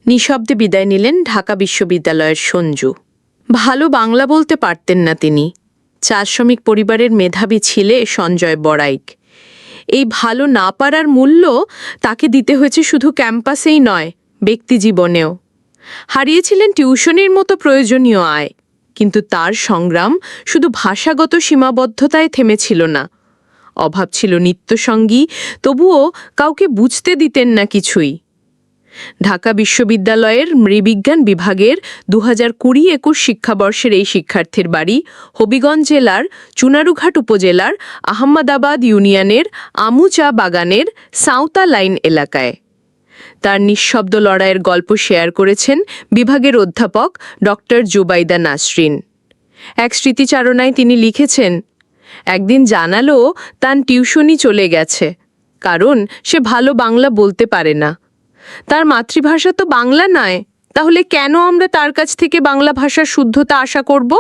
নিঃশব্দে বিদায় নিলেন ঢাকা বিশ্ববিদ্যালয়ের সঞ্জু। ভালো বাংলা বলতে পারতেন না তিনি। চা শ্রমিক পরিবারের মেধাবী ছিলে সঞ্জয় বড়াইক। এই ভালো না পারার মূল্য তাকে দিতে হয়েছে শুধু ক্যাম্পাসেই নয়, ব্যক্তিজীবনেও। হারিয়েছিলেন টিউশনির মতো প্রয়োজনীয় আয়, কিন্তু তার সংগ্রাম শুধু ভাষাগত সীমাবদ্ধতায় থেমেছিল না। অভাব ছিল নিত্যসঙ্গী, তবুও কাউকে বুঝতে দিতেন না কিছুই। ঢাকা বিশ্ববিদ্যালয়ের নৃবিজ্ঞান বিভাগের 2020-21 শিক্ষাবর্ষের এই শিক্ষার্থীর বাড়ি হবিগঞ্জ জেলার চুনারুঘাট উপজেলার আহম্মদাবাদ ইউনিয়নের আমুচা বাগানের সাঁওতা লাইন এলাকায়। তার নিঃশব্দ লড়াইয়ের গল্প শেয়ার করেছেন বিভাগের অধ্যাপক ডক্টর জুবাইদা নাসরিন। এক স্মৃতিচারণায় তিনি লিখেছেন, একদিন জানালো তার টিউশনি চলে গেছে, কারণ সে ভালো বাংলা বলতে পারে না। তার মাতৃভাষা তো বাংলা নয়, তাহলে কেন আমরা তার কাছ থেকে বাংলা ভাষার শুদ্ধতা আশা করব?